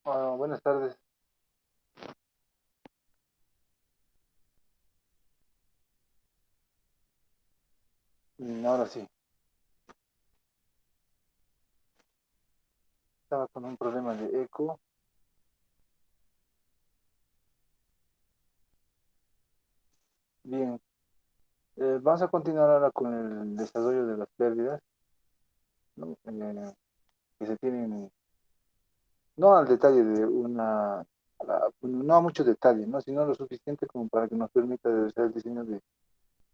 Buenas tardes. Ahora sí, estaba con un problema de eco. Bien, vamos a continuar ahora con el desarrollo de las pérdidas, ¿no? Que se tienen, no al detalle de bueno, no a mucho detalle, ¿no? Sino lo suficiente como para que nos permita realizar el diseño de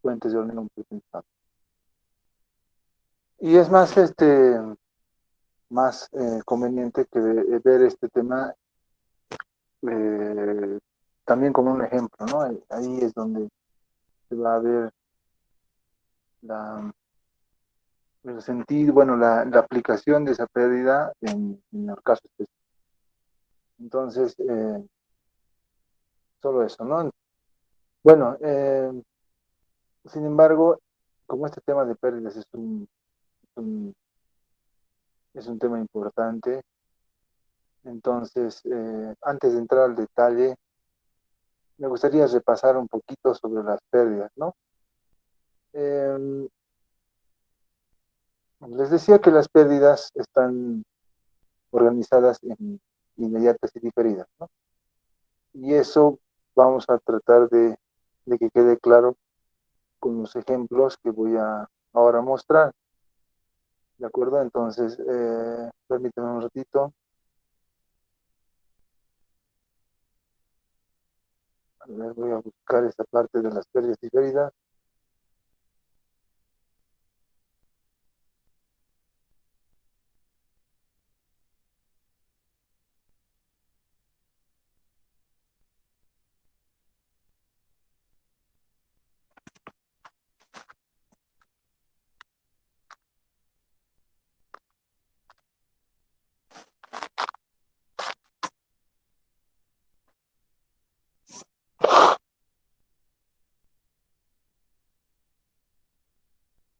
puentes de hormigón pretensado. Y es más conveniente que ver este tema eh, también como un ejemplo, ¿no? Ahí es donde se va a ver la el sentido, bueno, la aplicación de esa pérdida en el caso específico. Entonces, solo eso, ¿no? Bueno, sin embargo, como este tema de pérdidas un, es un tema importante, entonces, antes de entrar al detalle, me gustaría repasar un poquito sobre las pérdidas, ¿no? Eh, Les decía que las pérdidas están organizadas en inmediatas y diferidas, ¿no? Y eso vamos a tratar de que quede claro con los ejemplos que voy a ahora mostrar. ¿De acuerdo? Entonces, permíteme un ratito. A ver, voy a buscar esta parte de las pérdidas diferidas.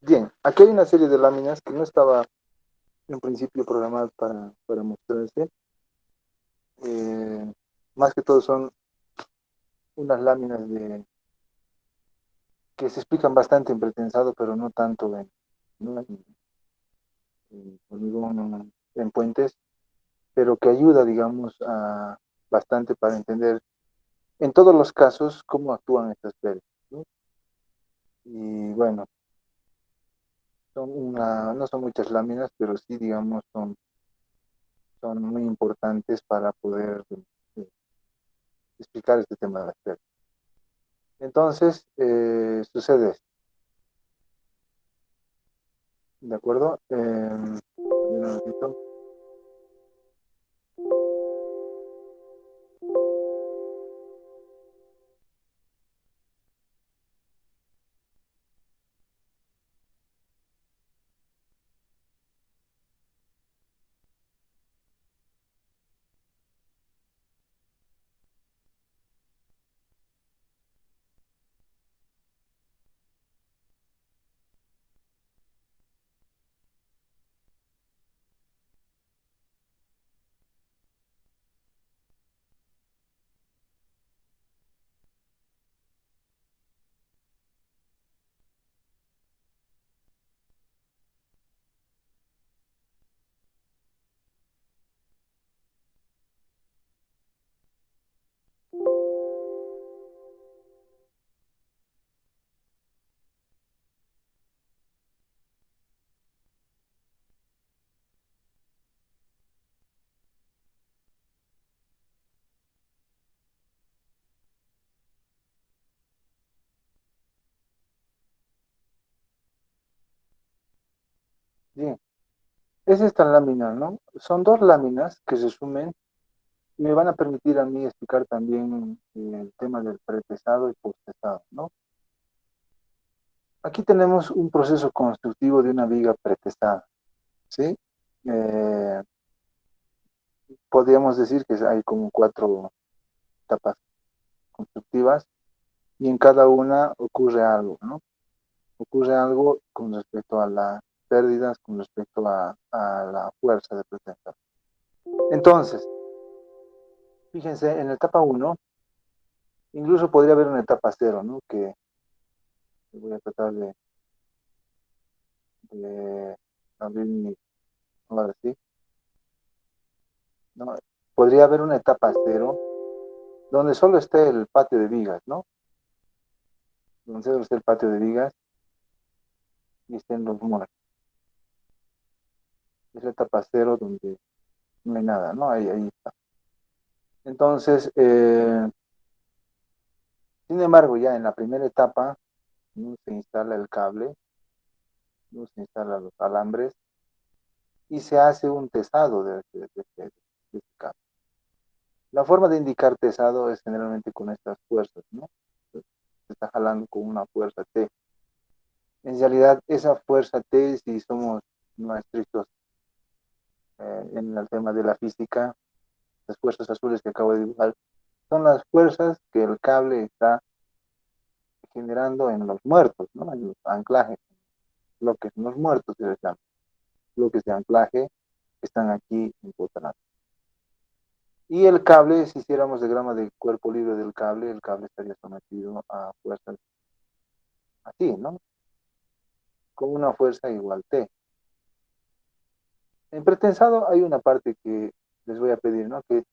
Bien, aquí hay una serie de láminas que no estaba en principio programadas para mostrarse. Eh, Más que todo son unas láminas que se explican bastante en pretensado, pero no tanto ¿no? En hormigón, en puentes, pero que ayuda, digamos, bastante para entender en todos los casos cómo actúan estas pérdidas, ¿no? Y bueno, no son muchas láminas, pero sí, digamos, son muy importantes para poder explicar este tema de las pérdidas. Entonces, sucede esto, ¿de acuerdo? Un ratito. Bien, es esta lámina, ¿no? Son dos láminas que se sumen y me van a permitir a mí explicar también el tema del pretesado y postesado, ¿no? Aquí tenemos un proceso constructivo de una viga pretesada, ¿sí? Eh, Podríamos decir que hay como cuatro etapas constructivas y en cada una ocurre algo, ¿no? Ocurre algo con respecto a las pérdidas, con respecto a la fuerza de pretensor. Entonces, Fíjense, en la etapa uno incluso podría haber una etapa cero, ¿no? Que voy a tratar de abrir mi, ahora sí, ¿no? Podría haber una etapa cero donde solo esté el patio de vigas, ¿no? Donde solo esté el patio de vigas y estén los muertos. Es la etapa cero donde no hay nada, ¿no? Ahí está. Entonces, sin embargo, ya en la primera etapa, ¿no? Se instala el cable, ¿no? Se instalan los alambres y se hace un tesado de este cable. La forma de indicar tesado es generalmente con estas fuerzas, ¿no? Se está jalando con una fuerza T. En realidad, esa fuerza T, si somos más estrictos en el tema de la física, las fuerzas azules que acabo de dibujar, son las fuerzas que el cable está generando en los muertos, ¿no? En los anclajes, bloques, en los muertos que se llaman, bloques de anclaje que están aquí empotrados. Y el cable, si hiciéramos diagrama de cuerpo libre del cable, el cable estaría sometido a fuerzas así, ¿no? Con una fuerza igual T. En pretensado hay una parte que les voy a pedir, ¿no? Que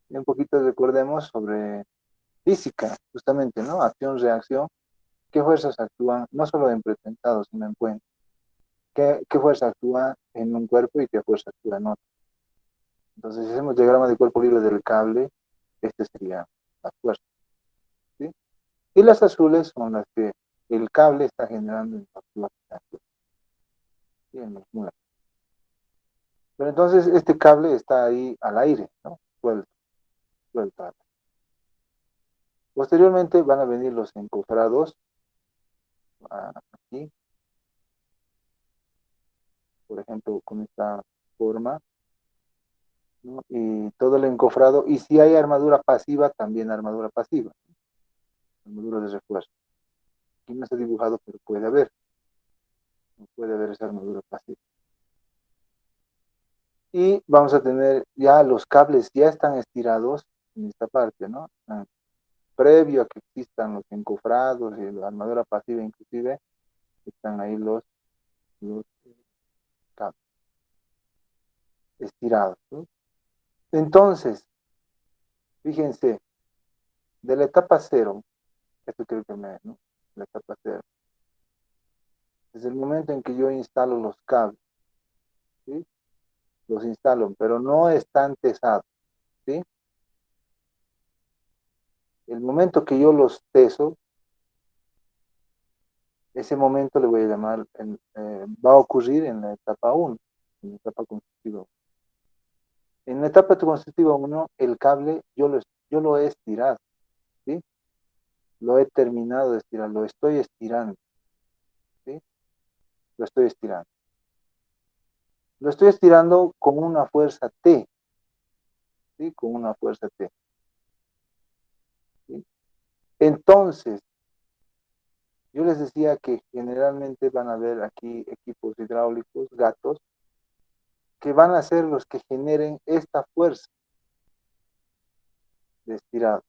un poquito recordemos sobre física, justamente, ¿no? Acción-reacción. ¿Qué fuerzas actúan, no solo en pretensado, sino en puente? ¿Qué fuerza actúa en un cuerpo y qué fuerza actúa en otro? Entonces, si hacemos diagrama de cuerpo libre del cable, este sería la fuerza, ¿sí? Y las azules son las que el cable está generando en los bloques, ¿sí? En los muros. Pero entonces este cable está ahí al aire, ¿no? Suelto, suelto. Posteriormente van a venir los encofrados aquí, por ejemplo, con esta forma, ¿no? Y todo el encofrado. Y si hay armadura pasiva, también armadura pasiva, armadura de refuerzo. Aquí no está dibujado, pero puede haber esa armadura pasiva. Y vamos a tener ya los cables, ya están estirados en esta parte, ¿no? Previo a que existan los encofrados y la armadura pasiva inclusive, están ahí los cables estirados, ¿no? Entonces, fíjense, de la etapa cero, esto creo que ¿no? La etapa cero, desde el momento en que yo instalo los cables, ¿sí? Los instalo, pero no están tesados, ¿sí? El momento que yo los teso, ese momento le voy a llamar, va a ocurrir en la etapa uno, en la etapa constitutiva. En la etapa constitutiva uno, el cable yo lo he estirado, ¿sí? Lo he terminado de estirar, lo estoy estirando, ¿sí? Lo estoy estirando. Lo estoy estirando con una fuerza T, ¿sí? Con una fuerza T, ¿sí? Entonces, yo les decía que generalmente van a haber aquí equipos hidráulicos, gatos, que van a ser los que generen esta fuerza de estirado.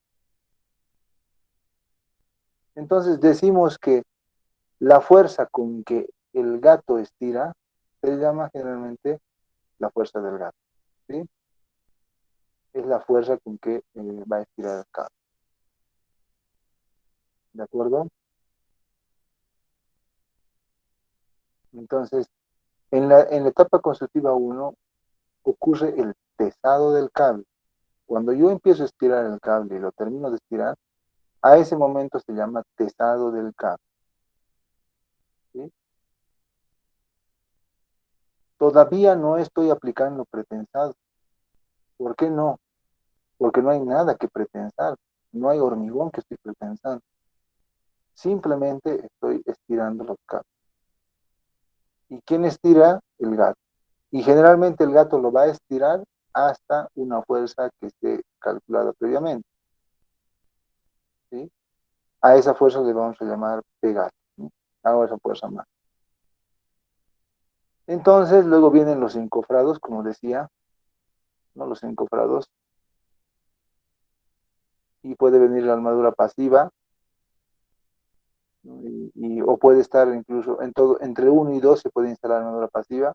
Entonces decimos que la fuerza con que el gato estira se llama generalmente la fuerza del gato, ¿sí? Es la fuerza con que va a estirar el cable, ¿de acuerdo? Entonces, en la etapa constructiva uno ocurre el pesado del cable. Cuando yo empiezo a estirar el cable y lo termino de estirar, a ese momento se llama pesado del cable, ¿sí? Todavía no estoy aplicando pretensado. ¿Por qué no? Porque no hay nada que pretensar. No hay hormigón que estoy pretensando. Simplemente estoy estirando los cables. ¿Y quién estira? El gato. Y generalmente el gato lo va a estirar hasta una fuerza que esté calculada previamente, ¿sí? A esa fuerza le vamos a llamar pegar, ¿no? Hago esa fuerza más. Entonces, luego vienen los encofrados, como decía, ¿no? Los encofrados. y puede venir la armadura pasiva, ¿no? O puede estar incluso en todo, entre uno y 2 se puede instalar armadura pasiva.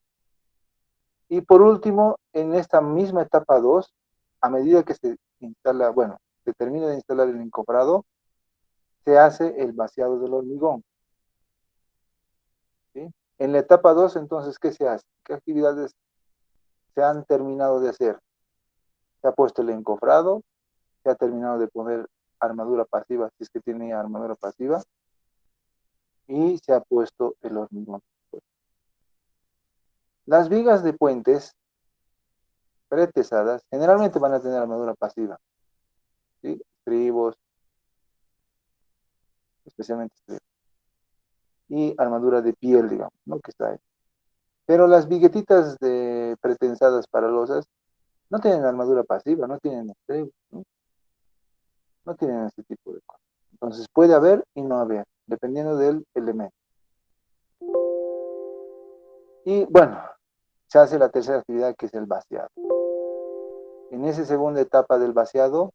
Y por último, en esta misma etapa 2, a medida que se instala, bueno, se termina de instalar el encofrado, se hace el vaciado del hormigón. ¿Sí? En la etapa 2, entonces, ¿qué se hace? ¿Qué actividades se han terminado de hacer? Se ha puesto el encofrado, se ha terminado de poner armadura pasiva, si es que tiene armadura pasiva, y se ha puesto el hormigón. Las vigas de puentes pretesadas generalmente van a tener armadura pasiva, ¿sí? Estribos, especialmente estribos, y armadura de piel, digamos, ¿no? Que está ahí. Pero las viguetitas de pretensadas para losas no tienen armadura pasiva, no tienen estribos, ¿no? No tienen ese tipo de cosas. Entonces puede haber y no haber, dependiendo del elemento. Y bueno, se hace la tercera actividad que es el vaciado. En esa segunda etapa del vaciado,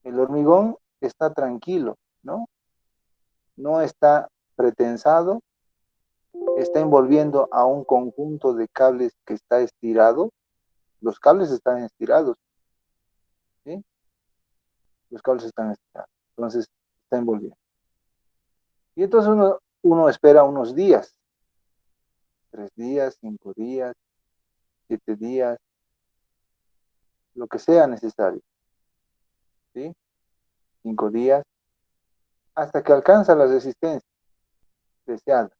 el hormigón está tranquilo, ¿no? No está pretensado, está envolviendo a un conjunto de cables que está estirado. Los cables están estirados, ¿sí? Los cables están estirados. Entonces, está envolviendo. Y entonces uno espera unos días, 3 días, 5 días, 7 días, lo que sea necesario, ¿sí? 5 días, hasta que alcanza la resistencia deseada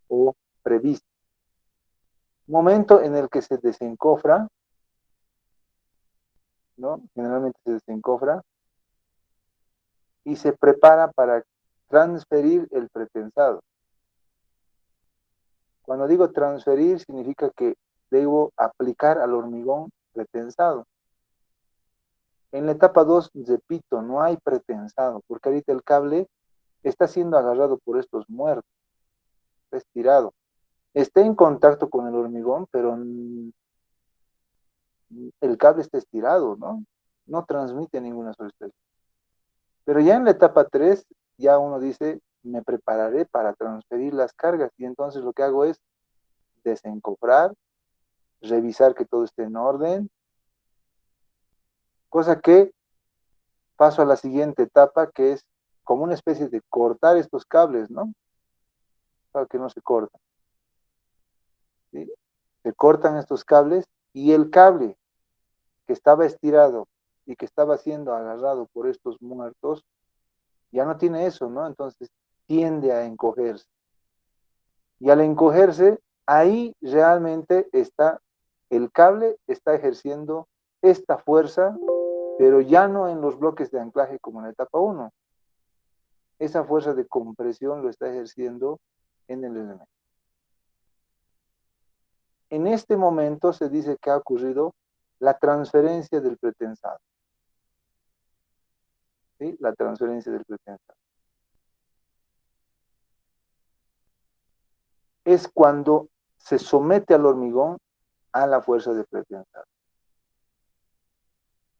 o prevista. Momento en el que se desencofra, ¿no? Generalmente se desencofra y se prepara para transferir el pretensado. Cuando digo transferir, significa que debo aplicar al hormigón pretensado. En la etapa 2, repito, no hay pretensado, porque ahorita el cable está siendo agarrado por estos muertos, está estirado. Está en contacto con el hormigón, pero el cable está estirado, ¿no? No transmite ninguna sustancia. Pero ya en la etapa 3, ya uno dice, me prepararé para transferir las cargas. Y entonces lo que hago es desencofrar, revisar que todo esté en orden, cosa que paso a la siguiente etapa, que es como una especie de cortar estos cables, ¿no? Para que no se corten, ¿sí? Se cortan estos cables y el cable que estaba estirado y que estaba siendo agarrado por estos muertos, ya no tiene eso, ¿no? Entonces tiende a encogerse. Y al encogerse, ahí realmente está, el cable está ejerciendo esta fuerza, pero ya no en los bloques de anclaje como en la etapa 1. Esa fuerza de compresión lo está ejerciendo en el elemento. En este momento se dice que ha ocurrido la transferencia del pretensado. ¿Sí? La transferencia del pretensado. Es cuando se somete al hormigón a la fuerza de pretensado.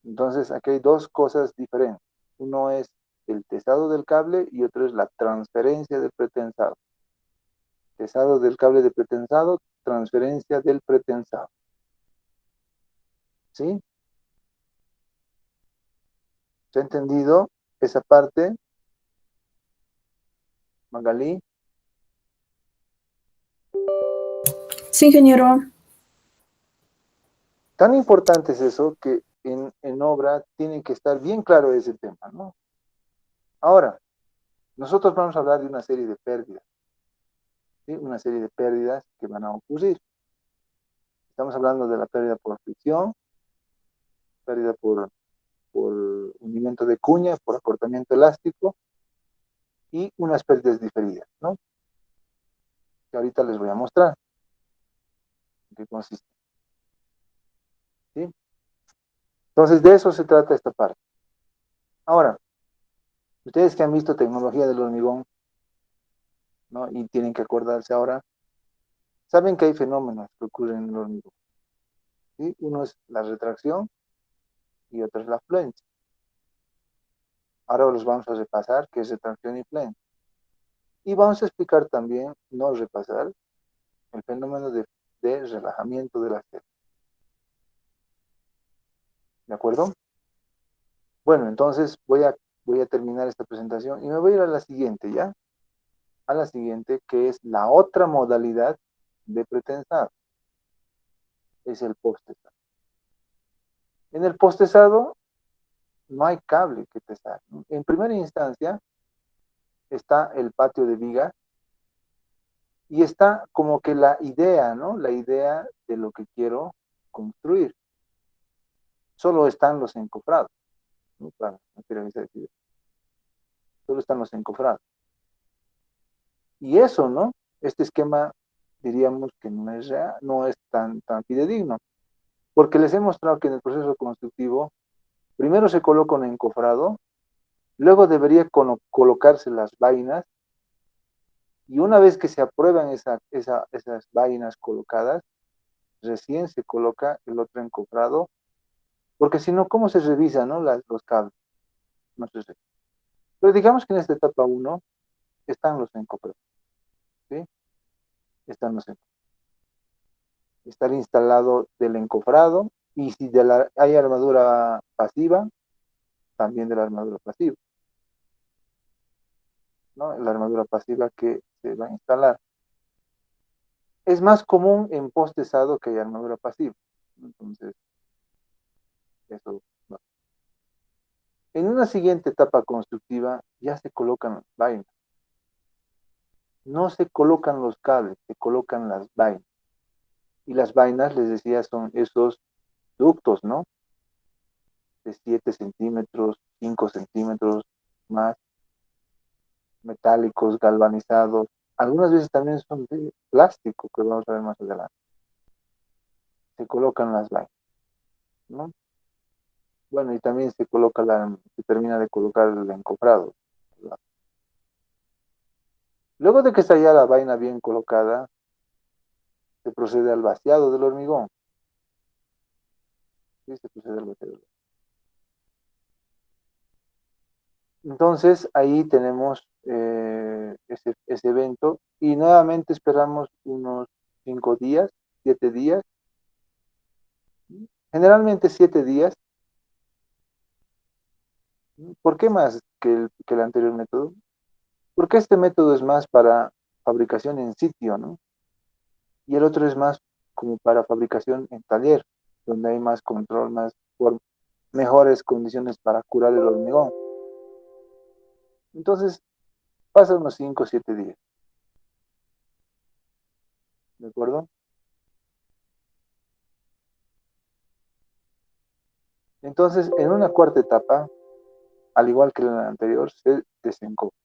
Entonces, aquí hay dos cosas diferentes. Uno es el tesado del cable y otro es la transferencia del pretensado. Tesado del cable de pretensado, transferencia del pretensado. ¿Sí? ¿Se ha entendido esa parte, Magalí? Sí, ingeniero. Tan importante es eso que en obra tiene que estar bien claro ese tema, ¿no? Ahora, nosotros vamos a hablar de una serie de pérdidas, ¿sí? Una serie de pérdidas que van a ocurrir. Estamos hablando de la pérdida por fricción, pérdida por hundimiento de cuña, por acortamiento elástico y unas pérdidas diferidas, ¿no? Que ahorita les voy a mostrar en qué consiste, ¿sí? Entonces, de eso se trata esta parte. Ahora, ustedes que han visto tecnología del hormigón, ¿no? Y tienen que acordarse ahora, saben que hay fenómenos que ocurren en el hormigón, ¿sí? Uno es la retracción y otro es la fluencia. Ahora los vamos a repasar, que es retracción y flexión. Y vamos a explicar también, no repasar, el fenómeno de relajamiento de la célula. ¿De acuerdo? Bueno, entonces voy a terminar esta presentación y me voy a ir a la siguiente, ¿ya? A la siguiente, que es la otra modalidad de pretensado. Es el postesado. En el postesado no hay cable que tesar. En primera instancia está el patio de viga y está como que la idea, ¿no? La idea de lo que quiero construir. Solo están los encofrados, ¿no? Para materializar esa idea. Solo están los encofrados. Y eso, ¿no? Este esquema diríamos que no es real, no es tan fidedigno, porque les he mostrado que en el proceso constructivo primero se coloca un encofrado, luego debería colocarse las vainas, y una vez que se aprueban esas vainas colocadas, recién se coloca el otro encofrado, porque si no, ¿cómo se revisa, no? Los cables. No se revisa. Pero digamos que en esta etapa uno están los encofrados, ¿sí? Están los encofrados. Estar instalado del encofrado, y si hay armadura pasiva, también de la armadura pasiva, ¿no? La armadura pasiva que se va a instalar. Es más común en postesado que hay armadura pasiva. Entonces, eso va. En una siguiente etapa constructiva ya se colocan las vainas. No se colocan los cables, se colocan las vainas. Y las vainas, les decía, son esos ductos, ¿no? De 7 centímetros, 5 centímetros más, metálicos, galvanizados. Algunas veces también son de plástico, que vamos a ver más adelante. Se colocan las vainas, ¿no? Bueno, y también se termina de colocar el encofrado. Luego de que está ya la vaina bien colocada, se procede al vaciado del hormigón. ¿Sí? Se procede al vaciado del hormigón. Entonces, ahí tenemos ese evento y nuevamente esperamos unos 5 días, 7 días, generalmente 7 días. ¿Por qué más que el anterior método? Porque este método es más para fabricación en sitio, ¿no? Y el otro es más como para fabricación en taller, donde hay más control, mejores condiciones para curar el hormigón. Entonces, pasa unos 5 o 7 días, ¿de acuerdo? Entonces, en una cuarta etapa, al igual que en la anterior, se desencofra.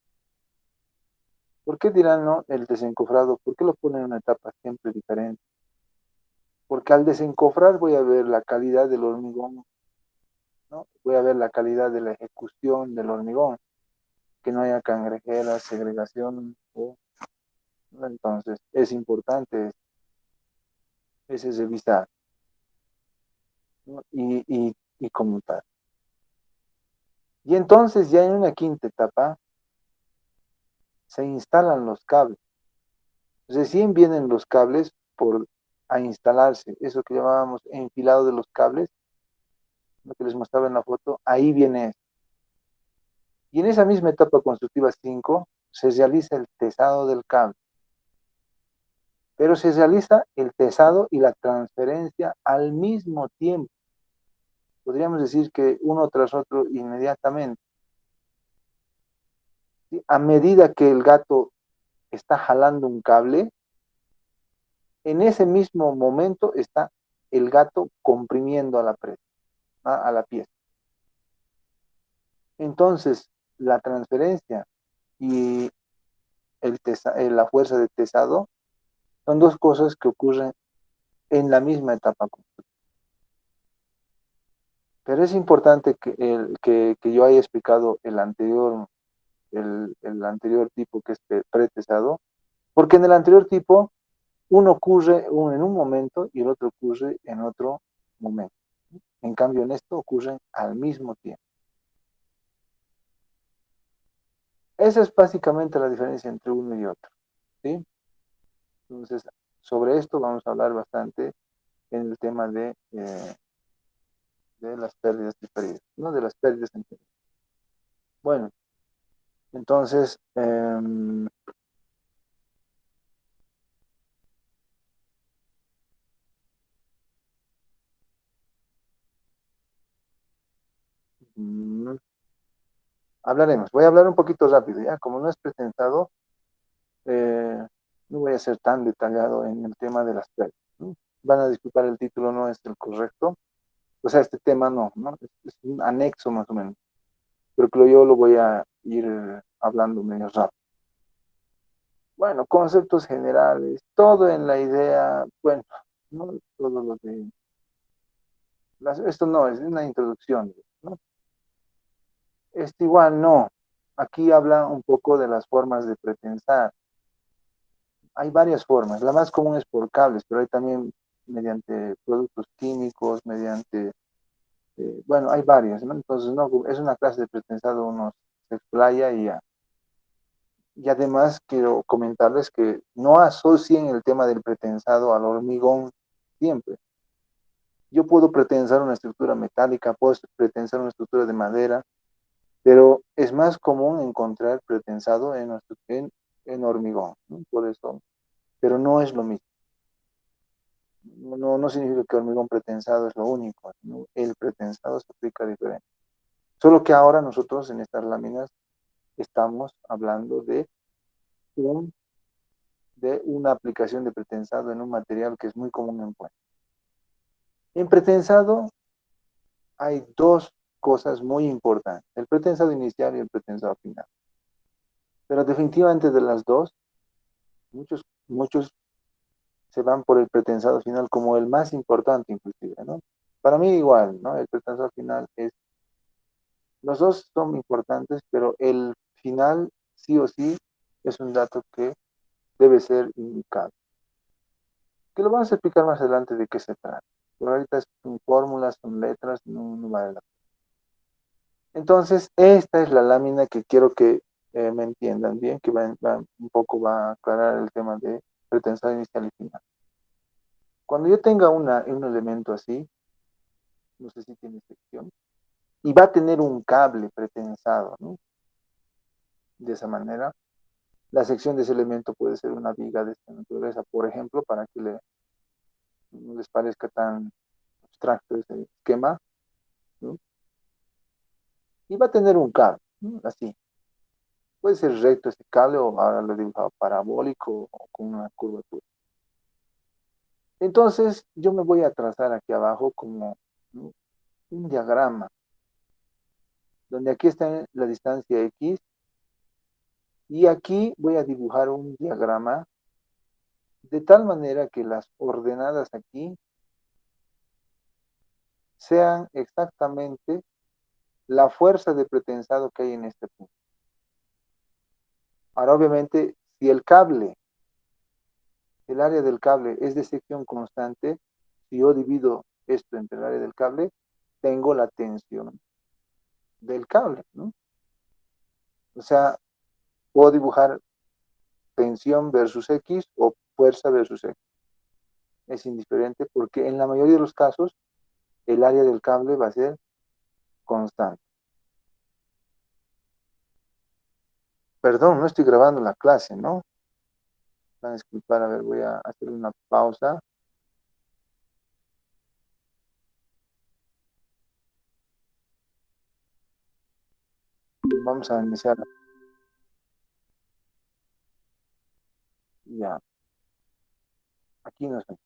¿Por qué dirán no el desencofrado? ¿Por qué lo ponen en una etapa siempre diferente? Porque al desencofrar voy a ver la calidad del hormigón, ¿no? Voy a ver la calidad de la ejecución del hormigón, que no haya cangrejeras, segregación, ¿no? Entonces es importante ese revisar, ¿no? Y como tal. Y entonces ya en una quinta etapa se instalan los cables. Recién vienen los cables a instalarse, eso que llamábamos enfilado de los cables, lo que les mostraba en la foto, ahí viene. Y en esa misma etapa constructiva 5 se realiza el tesado del cable, pero se realiza el tesado y la transferencia al mismo tiempo. Podríamos decir que uno tras otro inmediatamente. ¿Sí? A medida que el gato está jalando un cable, en ese mismo momento está el gato comprimiendo a la presa, a la pieza. Entonces, la transferencia y la fuerza de tesado son dos cosas que ocurren en la misma etapa. Pero es importante que yo haya explicado el anterior tipo, que es pretesado, porque en el anterior tipo uno ocurre en un momento y el otro ocurre en otro momento. En cambio, en esto ocurren al mismo tiempo. Esa es básicamente la diferencia entre uno y otro, ¿sí? Entonces, sobre esto vamos a hablar bastante en el tema de las pérdidas y pérdidas, ¿no? De las pérdidas en general. Bueno, entonces, mm, hablaremos. Voy a hablar un poquito rápido, ¿ya? Como no es presentado, no voy a ser tan detallado en el tema de las pérdidas, ¿no? Van a disculpar, el título no es el correcto. O sea, este tema no, ¿no? Es un anexo más o menos, pero que yo lo voy a ir hablando medio rápido. Bueno, conceptos generales, todo en la idea, bueno, no todo lo de esto no es una introducción, ¿no? Esto igual no. Aquí habla un poco de las formas de pretensar. Hay varias formas. La más común es por cables, pero hay también mediante productos químicos, mediante, bueno, hay varias, ¿no? Entonces, no, es una clase de pretensado, uno se explaya y ya. Y además quiero comentarles que no asocien el tema del pretensado al hormigón siempre. Yo puedo pretensar una estructura metálica, puedo pretensar una estructura de madera, pero es más común encontrar pretensado en hormigón, ¿no? Por eso, pero no es lo mismo. No significa que hormigón pretensado es lo único, ¿no? El pretensado se aplica diferente. Solo que ahora nosotros en estas láminas estamos hablando un, de una aplicación de pretensado en un material que es muy común en puente. En pretensado hay dos cosas muy importantes, el pretensado inicial y el pretensado final. Pero definitivamente de las dos, muchos se van por el pretensado final como el más importante inclusive, ¿no? Para mí igual, ¿no? El pretensado final es, los dos son importantes, pero el final sí o sí es un dato que debe ser indicado. Que lo vamos a explicar más adelante de qué se trata. Por ahorita son fórmulas, son letras, no vale la pena. Entonces, esta es la lámina que quiero que me entiendan bien, que un poco va a aclarar el tema de pretensado inicial y final. Cuando yo tenga un elemento así, no sé si tiene sección, y va a tener un cable pretensado, ¿no? De esa manera, la sección de ese elemento puede ser una viga de esta naturaleza, por ejemplo, para que no les parezca tan abstracto ese esquema, ¿no? Y va a tener un cable, ¿no? Así. Puede ser recto este cable o ahora lo he dibujado parabólico o con una curvatura. Entonces, yo me voy a trazar aquí abajo como, ¿no? Un diagrama, donde aquí está la distancia X y aquí voy a dibujar un diagrama de tal manera que las ordenadas aquí sean exactamente la fuerza de pretensado que hay en este punto. Ahora, obviamente, si el área del cable es de sección constante, si yo divido esto entre el área del cable, tengo la tensión del cable, ¿no? O sea, puedo dibujar tensión versus X o fuerza versus X. Es indiferente porque en la mayoría de los casos el área del cable va a ser constante. Perdón, no estoy grabando la clase, ¿no? Van a disculpar, a ver, voy a hacer una pausa. Vamos a iniciar. Ya, aquí nos vemos.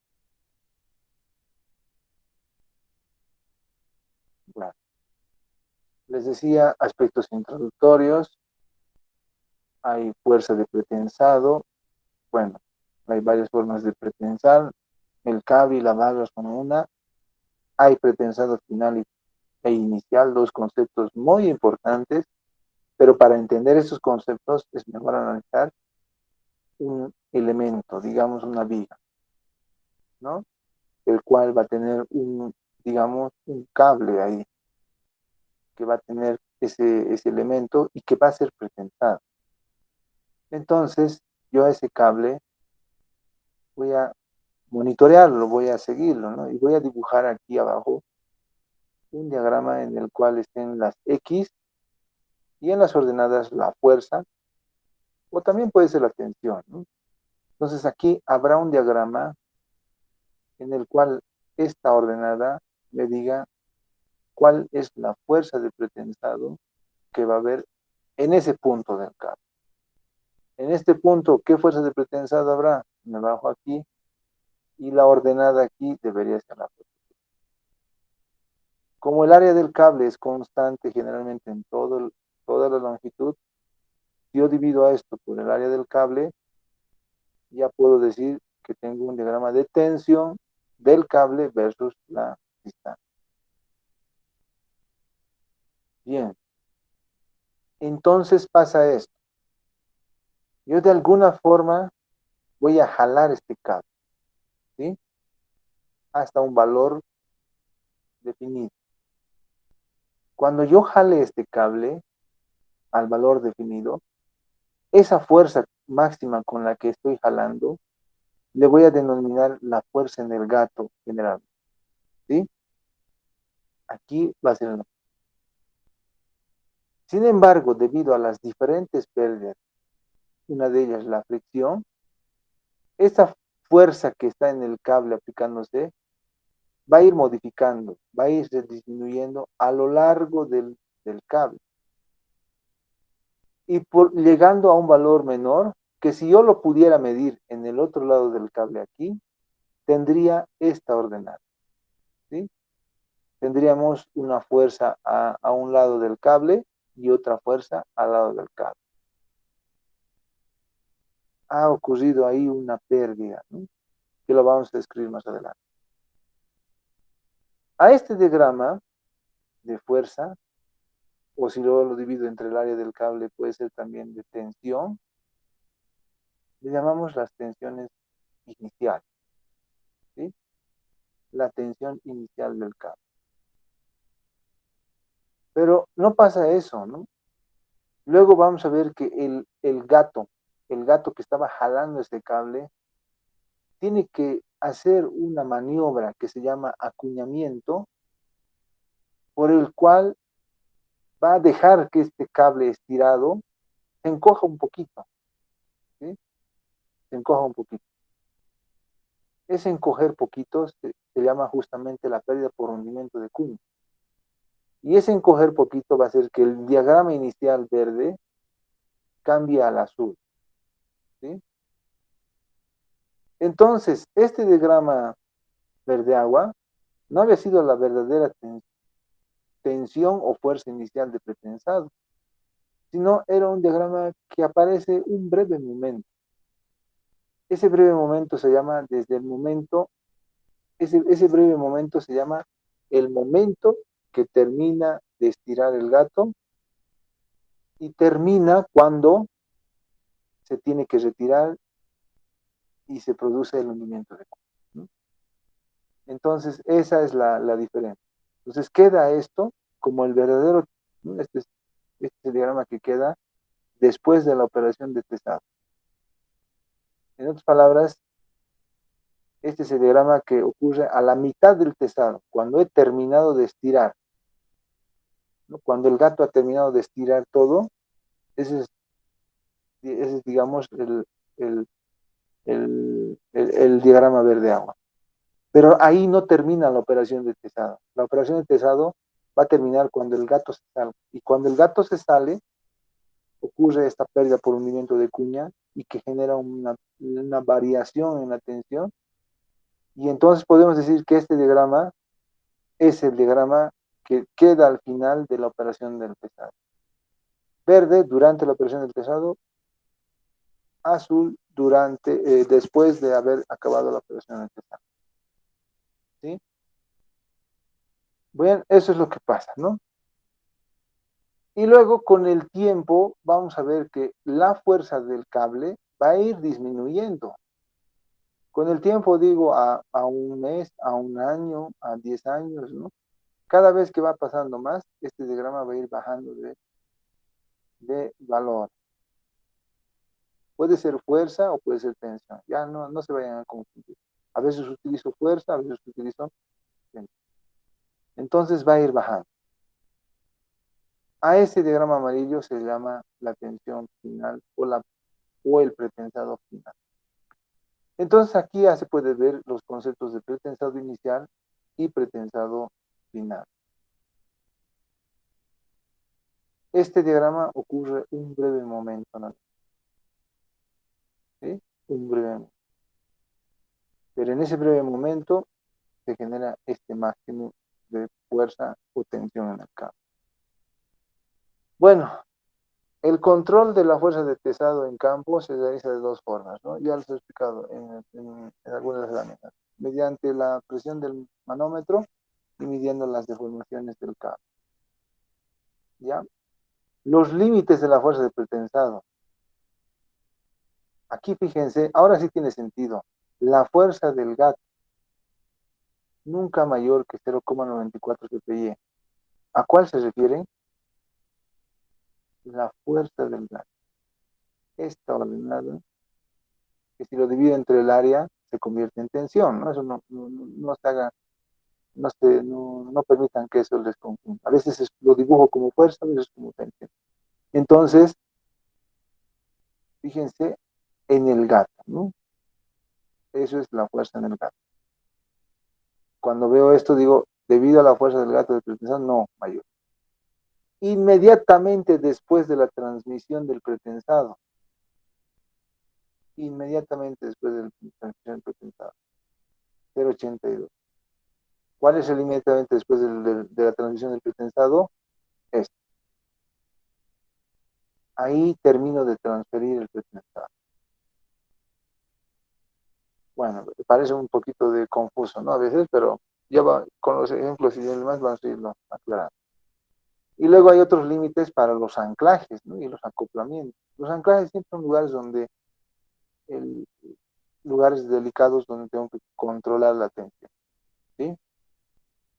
Bueno, les decía aspectos introductorios, hay fuerza de pretensado, bueno, hay varias formas de pretensar, el cable y la barra son una, hay pretensado final e inicial, dos conceptos muy importantes, pero para entender estos conceptos es mejor analizar un elemento, digamos una viga, ¿no? El cual va a tener digamos, un cable ahí, que va a tener ese elemento y que va a ser pretensado. Entonces, yo a ese cable voy a monitorearlo, voy a seguirlo, ¿no? Y voy a dibujar aquí abajo un diagrama en el cual estén las X y en las ordenadas la fuerza, o también puede ser la tensión, ¿no? Entonces aquí habrá un diagrama en el cual esta ordenada me diga cuál es la fuerza de pretensado que va a haber en ese punto del cable. En este punto, ¿qué fuerza de pretensado habrá? Me bajo aquí y la ordenada aquí debería ser la fuerza. Como el área del cable es constante generalmente en toda la longitud, si yo divido a esto por el área del cable, ya puedo decir que tengo un diagrama de tensión del cable versus la distancia. Bien, entonces pasa esto. Yo de alguna forma voy a jalar este cable, ¿sí? Hasta un valor definido. Cuando yo jale este cable al valor definido, esa fuerza máxima con la que estoy jalando, le voy a denominar la fuerza en el gato general, ¿sí? Aquí va a ser el... Sin embargo, debido a las diferentes pérdidas, una de ellas la fricción, esa fuerza que está en el cable aplicándose va a ir modificando, va a ir disminuyendo a lo largo del cable y llegando a un valor menor que si yo lo pudiera medir en el otro lado del cable aquí, tendría esta ordenada, ¿sí? Tendríamos una fuerza a un lado del cable y otra fuerza al lado del cable. Ha ocurrido ahí una pérdida, ¿no? Que lo vamos a describir más adelante. A este diagrama de fuerza, o si luego lo divido entre el área del cable, puede ser también de tensión, le llamamos las tensiones iniciales, ¿sí? La tensión inicial del cable. Pero no pasa eso, ¿no? Luego vamos a ver que el gato que estaba jalando este cable, tiene que hacer una maniobra que se llama acuñamiento, por el cual va a dejar que este cable estirado se encoja un poquito, ¿sí? Se encoja un poquito. Ese encoger poquito se llama justamente la pérdida por hundimiento de cuña. Y ese encoger poquito va a hacer que el diagrama inicial verde cambie al azul, ¿sí? Entonces, este diagrama verde agua no había sido la verdadera tensión o fuerza inicial de pretensado, sino era un diagrama que aparece un breve momento. Ese breve momento se llama desde el momento, ese breve momento se llama el momento que termina de estirar el gato y termina cuando se tiene que retirar y se produce el hundimiento de cuerpo, ¿no? Entonces, esa es la diferencia. Entonces, queda esto como el verdadero, ¿no? Este es el diagrama que queda después de la operación de testado. En otras palabras, este es el diagrama que ocurre a la mitad del testado, cuando he terminado de estirar, ¿no? Cuando el gato ha terminado de estirar todo, ese es digamos, el, el diagrama verde agua. Pero ahí no termina la operación de testado. La operación de testado va a terminar cuando el gato se sale. Y cuando el gato se sale, ocurre esta pérdida por hundimiento de cuña y que genera una variación en la tensión. Y entonces podemos decir que este diagrama es el diagrama que queda al final de la operación del pesado. Verde durante la operación del pesado, azul después de haber acabado la operación del pesado. ¿Sí? Bien, eso es lo que pasa, ¿no? Y luego con el tiempo vamos a ver que la fuerza del cable va a ir disminuyendo. Con el tiempo digo a un mes, a un año, a 10 años, ¿no? Cada vez que va pasando más, este diagrama va a ir bajando de valor. Puede ser fuerza o puede ser tensión. Ya no se vayan a confundir. A veces utilizo fuerza, a veces utilizo tensión. Entonces va a ir bajando. A ese diagrama amarillo se llama la tensión final o el pretensado final. Entonces aquí ya se puede ver los conceptos de pretensado inicial y pretensado final. Este diagrama ocurre un breve momento, ¿no? ¿Sí? Un breve momento. Pero en ese breve momento se genera este máximo de fuerza o tensión en el campo. Bueno, el control de la fuerza de pesado en campo se realiza de dos formas, ¿no? Ya les he explicado en algunas de las láminas. Mediante la presión del manómetro y midiendo las deformaciones del cabo. ¿Ya? Los límites de la fuerza de pretensado. Aquí fíjense, ahora sí tiene sentido. La fuerza del gato nunca mayor que 0,94 ppi. ¿A cuál se refiere? La fuerza del gato. Esta ordenada, que si lo divide entre el área, se convierte en tensión, ¿no? Eso no se haga, no permitan que eso les confunda. A veces lo dibujo como fuerza, a veces como tensión. Entonces, fíjense en el gato, ¿no? Eso es la fuerza en el gato. Cuando veo esto digo, debido a la fuerza del gato de pretensado, no, mayor. Inmediatamente después de la transmisión del pretensado, inmediatamente después de la transmisión del pretensado, 0,82. ¿Cuál es el inmediatamente después de la transmisión del pretensado? Este. Ahí termino de transferir el pretensado. Bueno, parece un poquito de confuso, ¿no? A veces, pero ya va, con los ejemplos y demás vamos a irlo aclarando. Y luego hay otros límites para los anclajes, ¿no? Y los acoplamientos. Los anclajes siempre son lugares donde el, lugares delicados donde tengo que controlar la tensión, ¿sí?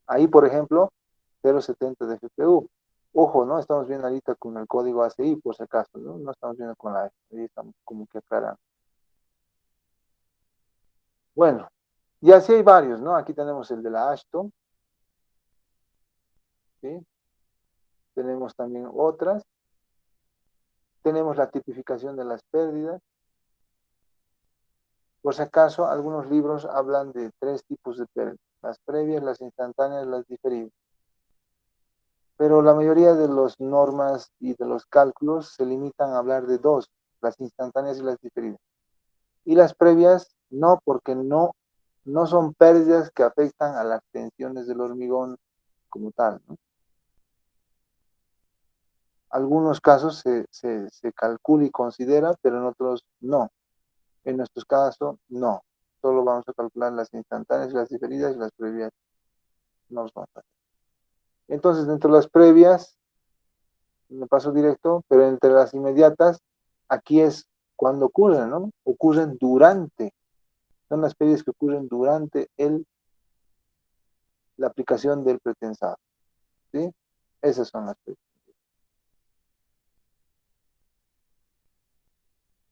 Ahí, por ejemplo, 0,70 de FPU. Ojo, ¿no? Estamos viendo ahorita con el código ACI, por si acaso, ¿no? No estamos viendo con la F. Ahí estamos como que aclarando. Bueno, y así hay varios, ¿no? Aquí tenemos el de la Ashton, ¿sí? Tenemos también otras. Tenemos la tipificación de las pérdidas. Por si acaso, algunos libros hablan de tres tipos de pérdidas. Las previas, las instantáneas, las diferidas. Pero la mayoría de las normas y de los cálculos se limitan a hablar de dos, las instantáneas y las diferidas. Y las previas no, porque no son pérdidas que afectan a las tensiones del hormigón como tal, ¿no? Algunos casos se calcula y considera, pero en otros no. En nuestros casos, no. Solo vamos a calcular las instantáneas y las diferidas y las previas no nos vamos a hacer. Entonces, dentro de las previas, me paso directo, pero entre las inmediatas, aquí es cuando ocurren, ¿no? Ocurren durante. Son las previas que ocurren durante la aplicación del pretensado, ¿sí? Esas son las previas.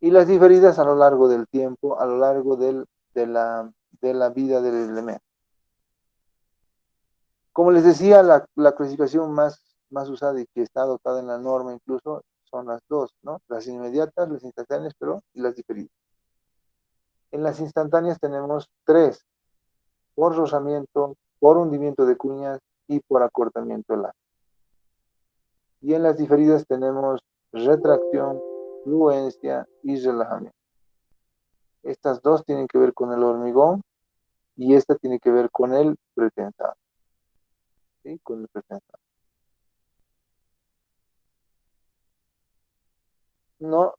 Y las diferidas a lo largo del tiempo, a lo largo de, la, de la vida del elemento. Como les decía, la clasificación más usada y que está adoptada en la norma incluso son las dos, ¿no? Las inmediatas, las instantáneas, pero y las diferidas. En las instantáneas tenemos tres: por rozamiento, por hundimiento de cuñas y por acortamiento láser. Y en las diferidas tenemos retracción, fluencia y relajamiento. Estas dos tienen que ver con el hormigón y esta tiene que ver con el pretensado, ¿sí? Con el pretensado. No,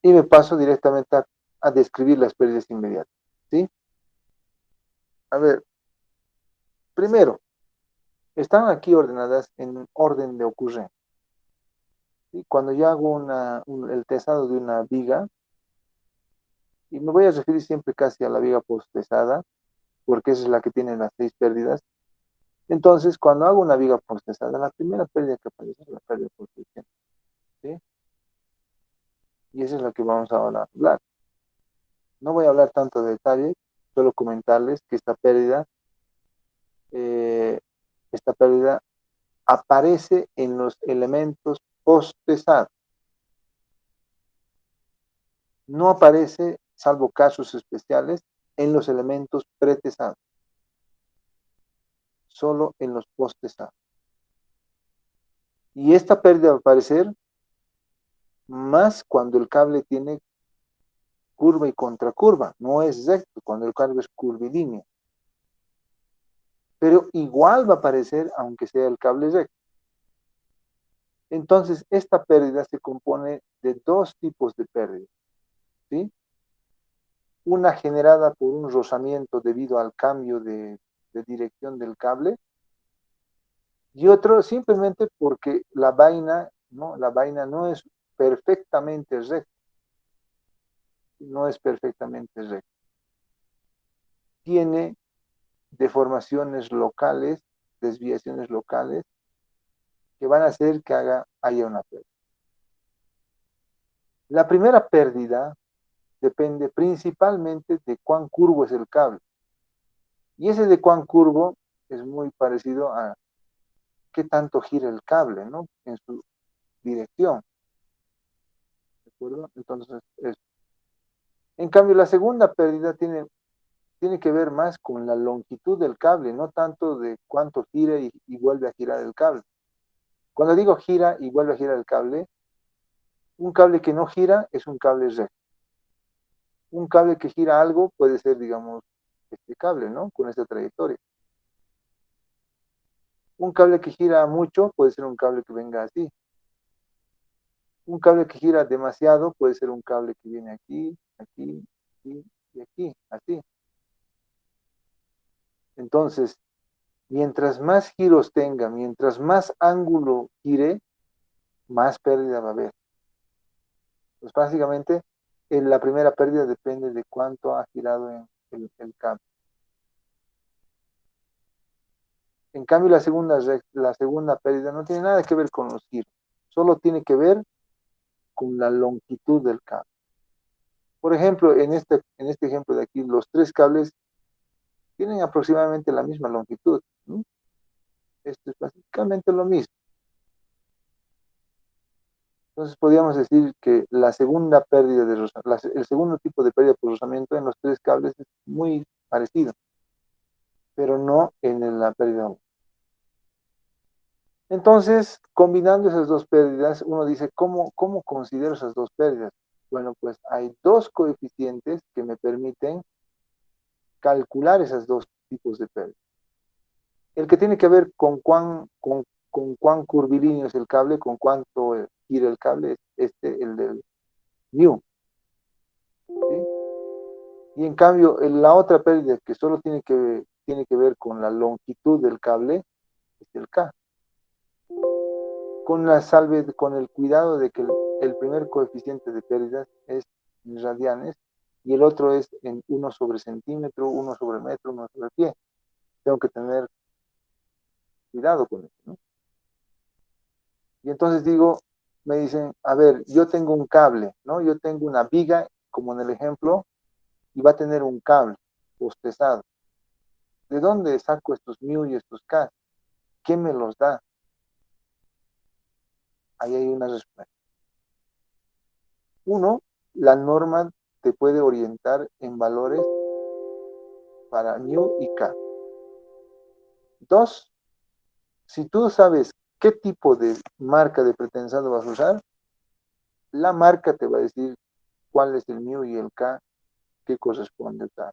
y me paso directamente a describir las pérdidas inmediatas, ¿sí? A ver, primero, están aquí ordenadas en orden de ocurrencia. ¿Sí? Cuando yo hago el testado de una viga, y me voy a referir siempre casi a la viga posttestada, porque esa es la que tiene las 6 pérdidas. Entonces, cuando hago una viga posttestada, la primera pérdida que aparece es la pérdida por tensión, ¿sí? Y esa es la que vamos ahora a hablar. No voy a hablar tanto de detalle, solo comentarles que eh, esta pérdida aparece en los elementos post-pesados. No aparece, salvo casos especiales, en los elementos pretesados, solo en los post-pesados. Y esta pérdida va a aparecer más cuando el cable tiene curva y contracurva, no es recto, cuando el cable es curvilíneo. Pero igual va a aparecer aunque sea el cable recto. Entonces, esta pérdida se compone de dos tipos de pérdida, ¿sí? Una generada por un rozamiento debido al cambio de dirección del cable y otro simplemente porque la vaina, ¿no? La vaina no es perfectamente recta, no es perfectamente recta. Tiene deformaciones locales, desviaciones locales, que van a hacer que haya una pérdida. La primera pérdida depende principalmente de cuán curvo es el cable. Y ese de cuán curvo es muy parecido a qué tanto gira el cable, ¿no? En su dirección, ¿de acuerdo? Entonces, en cambio, la segunda pérdida tiene que ver más con la longitud del cable, no tanto de cuánto gira y vuelve a girar el cable. Cuando digo gira y vuelve a girar el cable, un cable que no gira es un cable recto. Un cable que gira algo puede ser, digamos, este cable, ¿no? Con esta trayectoria. Un cable que gira mucho puede ser un cable que venga así. Un cable que gira demasiado puede ser un cable que viene aquí, aquí, aquí y aquí, así. Entonces, mientras más giros tenga, mientras más ángulo gire, más pérdida va a haber. Pues básicamente, la primera pérdida depende de cuánto ha girado en el cable. En cambio, la segunda pérdida no tiene nada que ver con los giros, solo tiene que ver con la longitud del cable. Por ejemplo, en este ejemplo de aquí, los tres cables tienen aproximadamente la misma longitud, ¿no? Esto es básicamente lo mismo. Entonces podríamos decir que la segunda pérdida el segundo tipo de pérdida por rozamiento en los tres cables es muy parecido, pero no en la pérdida 1. Entonces, combinando esas dos pérdidas, uno dice, ¿cómo considero esas dos pérdidas? Bueno, pues hay dos coeficientes que me permiten calcular esos dos tipos de pérdidas. El que tiene que ver con cuán curvilíneo es el cable, con cuánto gira el cable, es el del mu. ¿Sí? Y en cambio, la otra pérdida que solo tiene que ver con la longitud del cable es el K. Con el cuidado de que el primer coeficiente de pérdidas es en radianes y el otro es en 1 sobre centímetro, 1 sobre metro, 1 sobre pie. Tengo que tener cuidado con eso, ¿no? Y entonces me dicen, a ver, yo tengo un cable, ¿no? Yo tengo una viga, como en el ejemplo, y va a tener un cable postezado. ¿De dónde saco estos mu y estos k? ¿Quién me los da? Ahí hay una respuesta. Uno, la norma te puede orientar en valores para mu y k. Dos, si tú sabes qué tipo de marca de pretensado vas a usar, la marca te va a decir cuál es el mu y el k que corresponde a.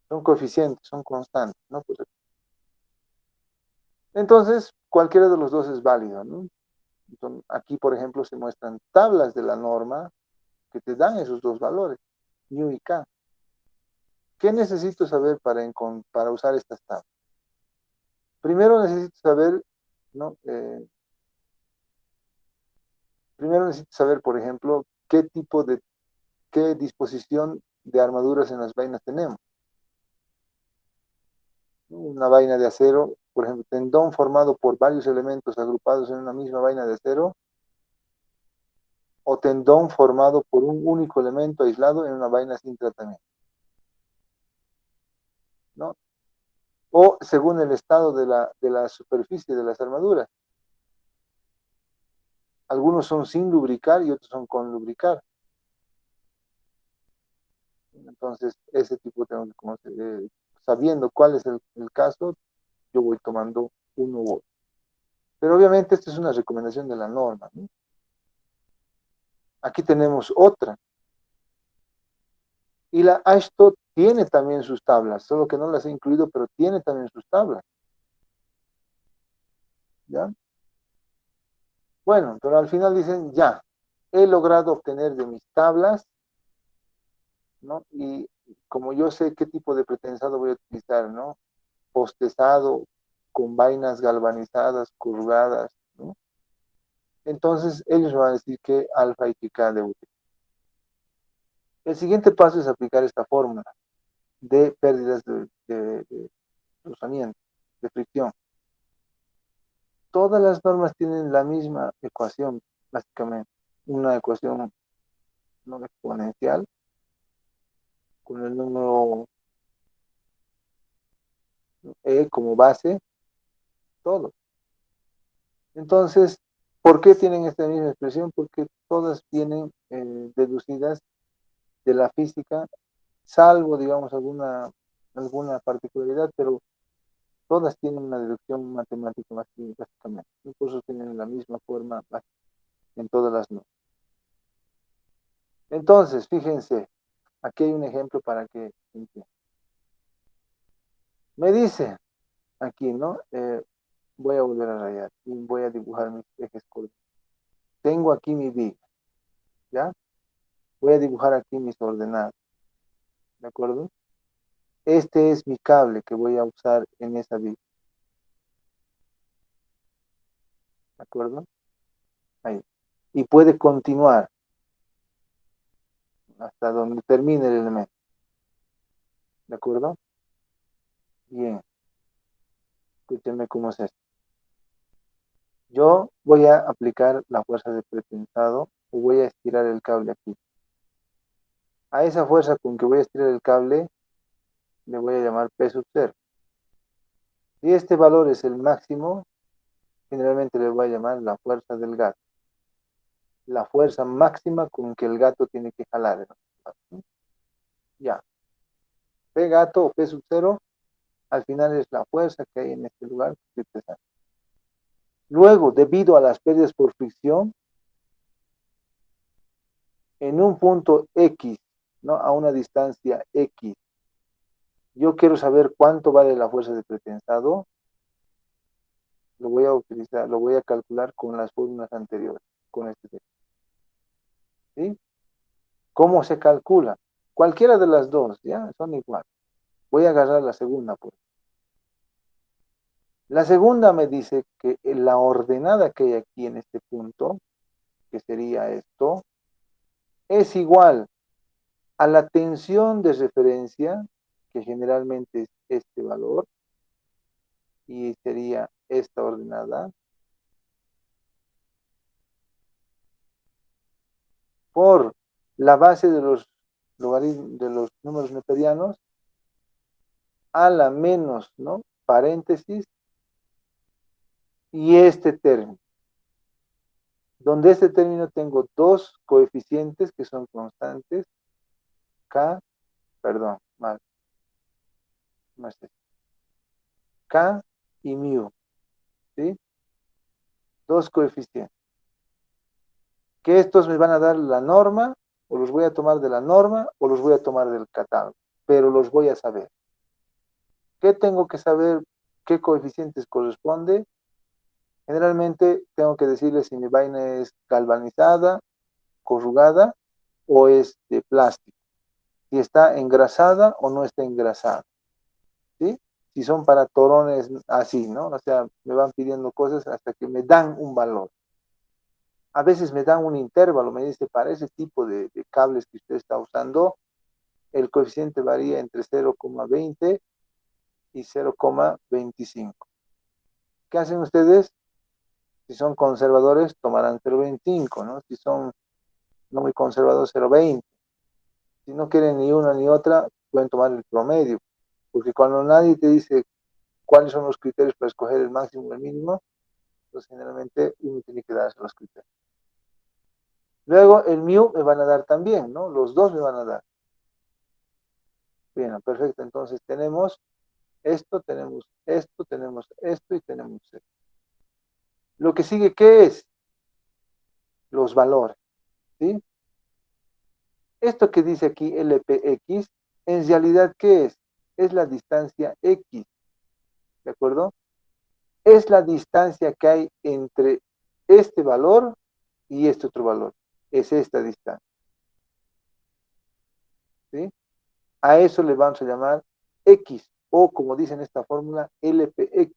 Son coeficientes, son constantes, ¿no? Pues, entonces, cualquiera de los dos es válido, ¿no? Entonces, aquí, por ejemplo, se muestran tablas de la norma que te dan esos dos valores, mu y k. ¿Qué necesito saber para usar estas tablas? Primero necesito saber, ¿no? Primero necesito saber, por ejemplo, qué disposición de armaduras en las vainas tenemos. Una vaina de acero, por ejemplo, tendón formado por varios elementos agrupados en una misma vaina de acero, o tendón formado por un único elemento aislado en una vaina sin tratamiento, ¿no? O según el estado de la superficie de las armaduras. Algunos son sin lubricar y otros son con lubricar. Entonces, ese tipo tengo que conocer. Sabiendo cuál es el caso, yo voy tomando uno u otro. Pero obviamente esta es una recomendación de la norma, ¿no? Aquí tenemos otra. Y la ASHTO tiene también sus tablas, solo que no las he incluido, pero tiene también sus tablas. ¿Ya? Bueno, pero al final dicen, ya, he logrado obtener de mis tablas, ¿no? Y como yo sé qué tipo de pretensado voy a utilizar, ¿no? Postezado, con vainas galvanizadas, curvadas, ¿no? Entonces ellos van a decir que alfa y que K de útil. El siguiente paso es aplicar esta fórmula de pérdidas de rozamiento, de fricción. Todas las normas tienen la misma ecuación, básicamente. Una ecuación no exponencial con el número E como base, todo. Entonces, ¿por qué tienen esta misma expresión? Porque todas vienen deducidas de la física, salvo, digamos, alguna particularidad, pero todas tienen una deducción matemática básicamente. Por eso tienen la misma forma en todas las normas. Entonces, fíjense, aquí hay un ejemplo para que entiendan. Me dice aquí, ¿no? Voy a volver a rayar y voy a dibujar mis ejes coordenados. Tengo aquí mi viga, ¿ya? Voy a dibujar aquí mis ordenadas, ¿de acuerdo? Este es mi cable que voy a usar en esa viga, ¿de acuerdo? Ahí. Y puede continuar hasta donde termine el elemento, ¿de acuerdo? Bien, escúchenme cómo es esto. Yo voy a aplicar la fuerza de pretensado o voy a estirar el cable aquí. A esa fuerza con que voy a estirar el cable le voy a llamar P sub 0. Si este valor es el máximo, generalmente le voy a llamar la fuerza del gato. La fuerza máxima con que el gato tiene que jalar, ¿no? Ya. P gato o P sub 0, al final es la fuerza que hay en este lugar que estoy pesando. Luego, debido a las pérdidas por fricción, en un punto X, ¿no? A una distancia X, yo quiero saber cuánto vale la fuerza de pretensado, lo voy a utilizar, lo voy a calcular con las fórmulas anteriores, con este texto. ¿Sí? ¿Cómo se calcula? Cualquiera de las dos, ¿ya? Son iguales. Voy a agarrar la segunda, pues. La segunda me dice que la ordenada que hay aquí en este punto, que sería esto, es igual a la tensión de referencia, que generalmente es este valor, y sería esta ordenada, por la base de los logaritmos de los números neperianos a la menos, ¿no? Paréntesis y este término. Donde este término tengo dos coeficientes que son constantes, K, perdón, mal, no es este, K y mu, ¿sí? Dos coeficientes. Que estos me van a dar la norma, o los voy a tomar de la norma, o los voy a tomar del catálogo, pero los voy a saber. ¿Qué tengo que saber? ¿Qué coeficientes corresponde? Generalmente tengo que decirle si mi vaina es galvanizada, corrugada o es de plástico. Si está engrasada o no está engrasada. ¿Sí? Si son para torones así, ¿no? O sea, me van pidiendo cosas hasta que me dan un valor. A veces me dan un intervalo, me dice, para ese tipo de cables que usted está usando, el coeficiente varía entre 0,20 y 0,25. ¿Qué hacen ustedes? Si son conservadores, tomarán 0,25, ¿no? Si son no muy conservador, 0,20. Si no quieren ni una ni otra, pueden tomar el promedio, porque cuando nadie te dice cuáles son los criterios para escoger el máximo y el mínimo, pues generalmente uno tiene que darse los criterios. Luego el mu me van a dar también, ¿no? Los dos me van a dar. Bien, perfecto. Entonces tenemos tenemos esto y tenemos esto. Lo que sigue, ¿qué es? Los valores, ¿sí? Esto que dice aquí LPX, en realidad, ¿qué es? Es la distancia X, ¿de acuerdo? Es la distancia que hay entre este valor y este otro valor. Es esta distancia, ¿sí? A eso le vamos a llamar X, o como dice en esta fórmula, LPX.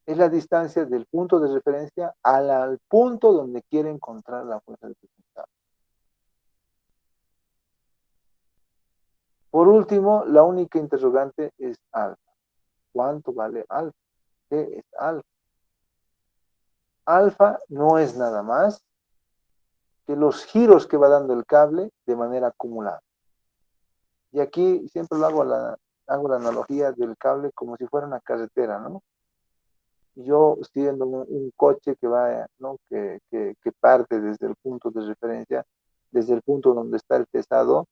Es la distancia del punto de referencia al punto donde quiere encontrar la fuerza de resultado. Por último, la única interrogante es alfa. ¿Cuánto vale alfa? ¿Qué es alfa? Alfa no es nada más que los giros que va dando el cable de manera acumulada. Y aquí siempre hago la analogía del cable como si fuera una carretera, ¿no? Yo estoy viendo un coche que va, ¿no? Que parte desde el punto de referencia, desde el punto donde está el pesado,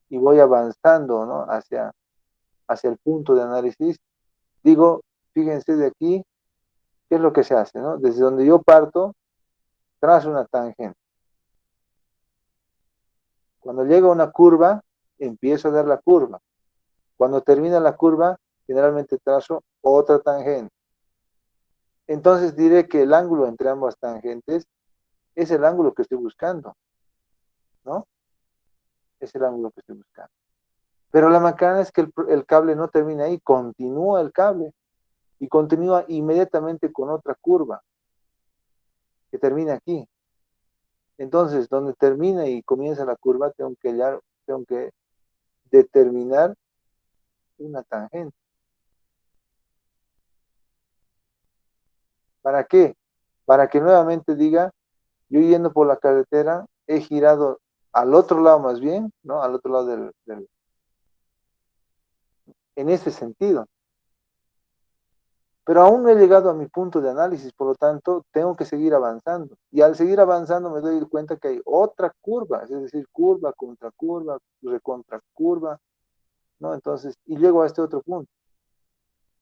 y voy avanzando, ¿no? Hacia el punto de análisis. Digo, fíjense de aquí, ¿qué es lo que se hace, no? Desde donde yo parto, trazo una tangente. Cuando llego a una curva, empiezo a dar la curva. Cuando termina la curva, generalmente trazo otra tangente. Entonces diré que el ángulo entre ambas tangentes es el ángulo que estoy buscando, ¿no? Es el ángulo que estoy buscando. Pero la macana es que el cable no termina ahí, continúa el cable y continúa inmediatamente con otra curva que termina aquí. Entonces, donde termina y comienza la curva, tengo que determinar una tangente. ¿Para qué? Para que nuevamente diga, yo yendo por la carretera, he girado al otro lado más bien, ¿no? Al otro lado en ese sentido. Pero aún no he llegado a mi punto de análisis, por lo tanto, tengo que seguir avanzando. Y al seguir avanzando me doy cuenta que hay otra curva, es decir, curva contra curva, recontra curva, ¿no? Entonces, y llego a este otro punto,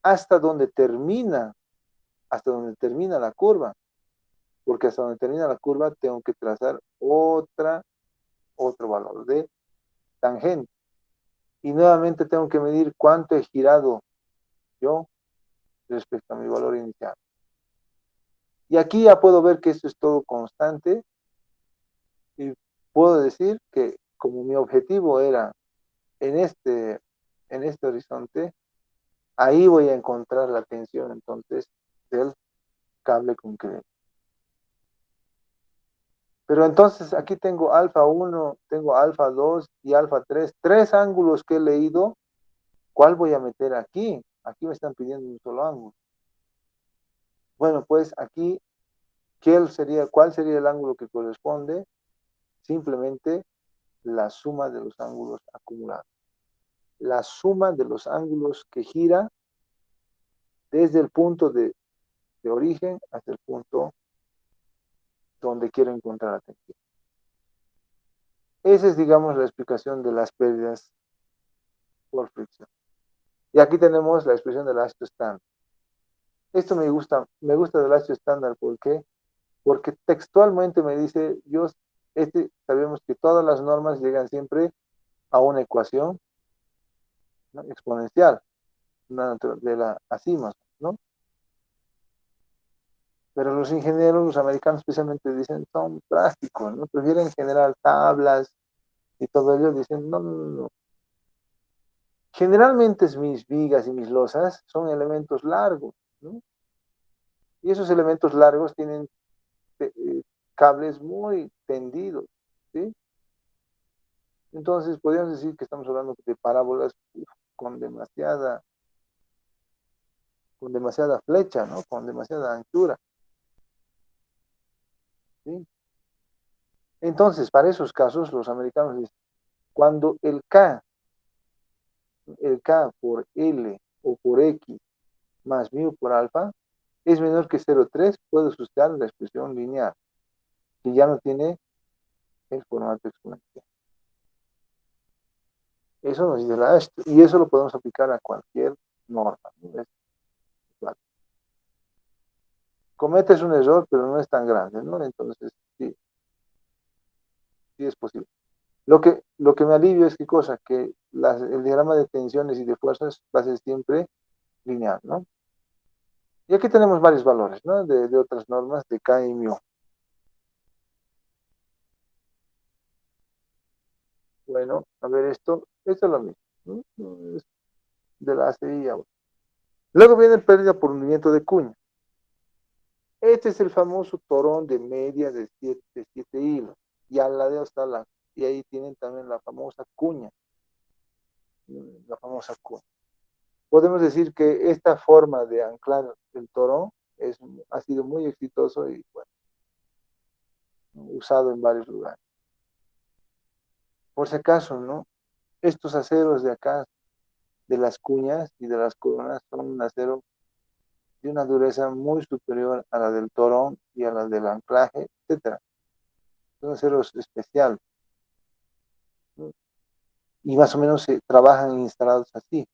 hasta donde termina, hasta donde termina la curva, porque hasta donde termina la curva tengo que trazar otro valor de tangente. Y nuevamente tengo que medir cuánto he girado yo respecto a mi valor inicial. Y aquí ya puedo ver que esto es todo constante y puedo decir que como mi objetivo era en este horizonte, ahí voy a encontrar la tensión entonces del cable concreto. Pero entonces aquí tengo alfa 1, tengo alfa 2 y alfa 3, tres ángulos que he leído. ¿Cuál voy a meter aquí? Aquí me están pidiendo un solo ángulo. Bueno, pues aquí, ¿cuál sería el ángulo que corresponde? Simplemente la suma de los ángulos acumulados. La suma de los ángulos que gira desde el punto de origen hasta el punto donde quiero encontrar la tensión. Esa es, digamos, la explicación de las pérdidas por fricción. Y aquí tenemos la expresión del ácido estándar. Esto me gusta del ácido estándar, ¿por qué? Porque textualmente me dice, sabemos que todas las normas llegan siempre a una ecuación, ¿no? Exponencial, de la así más, ¿no? Pero los ingenieros, los americanos especialmente, dicen, son prácticos, ¿no? Prefieren generar tablas y todo ello, dicen, no, no, no, no. Generalmente mis vigas y mis losas son elementos largos, ¿no? Y esos elementos largos tienen cables muy tendidos, ¿sí? Entonces, podríamos decir que estamos hablando de parábolas con con demasiada flecha, ¿no? Con demasiada anchura, ¿sí? Entonces, para esos casos, los americanos dicen, cuando el K por L o por X más mu por alfa es menor que 0,3, puede usar la expresión lineal, que ya no tiene el formato exponencial. Eso nos dice la Ashton, y eso lo podemos aplicar a cualquier norma, ¿no? Claro. Cometes un error, pero no es tan grande, ¿no? Entonces, sí, sí es posible. Lo que me alivia es que cosa, que el diagrama de tensiones y de fuerzas va a ser siempre lineal, ¿no? Y aquí tenemos varios valores, ¿no? De otras normas de K y mu. Bueno, a ver esto es lo mismo, ¿no? Es de la ACI a. Luego viene el pérdida por hundimiento de cuña. Este es el famoso torón de media de siete hilos. Y al lado está y ahí tienen también la famosa cuña, la famosa cuña. Podemos decir que esta forma de anclar el torón ha sido muy exitoso y bueno, usado en varios lugares. Por si acaso, ¿no? Estos aceros de acá, de las cuñas y de las coronas, son un acero de una dureza muy superior a la del torón y a la del anclaje, etcétera. Son aceros especiales, ¿no? Y más o menos se trabajan instalados así.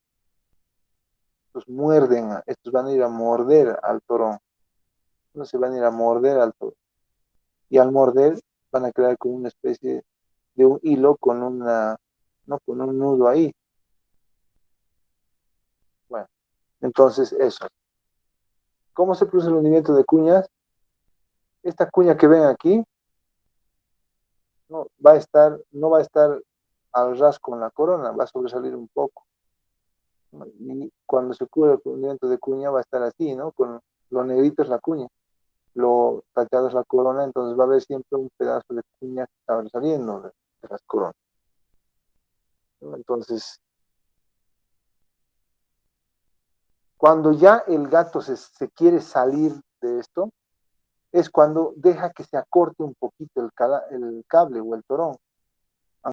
Estos van a ir a morder al torón, no se van a ir a morder al torón. Y al morder van a crear como una especie de un hilo no con un nudo ahí. Bueno, entonces eso. ¿Cómo se produce el hundimiento de cuñas? Esta cuña que ven aquí no va a estar al ras con la corona, va a sobresalir un poco. Y cuando se cubre el hundimiento de cuña va a estar así, ¿no? Con lo negrito es la cuña, lo tachado es la corona, entonces va a haber siempre un pedazo de cuña que está saliendo de las coronas, ¿no? Entonces, cuando ya el gato se quiere salir de esto, es cuando deja que se acorte un poquito el cable o el torón.